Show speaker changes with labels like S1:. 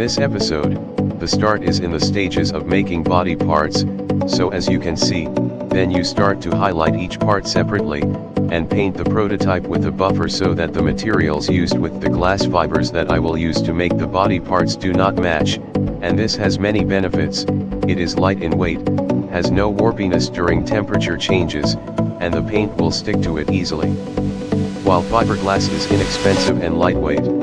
S1: this episode, the start is in the stages of making body parts, so as you can see, then you start to highlight each part separately, and paint the prototype with a buffer so that the materials used with the glass fibers that I will use to make the body parts do not match, and this has many benefits. It is light in weight, has no warpiness during temperature changes, and the paint will stick to it easily. While fiberglass is inexpensive and lightweight.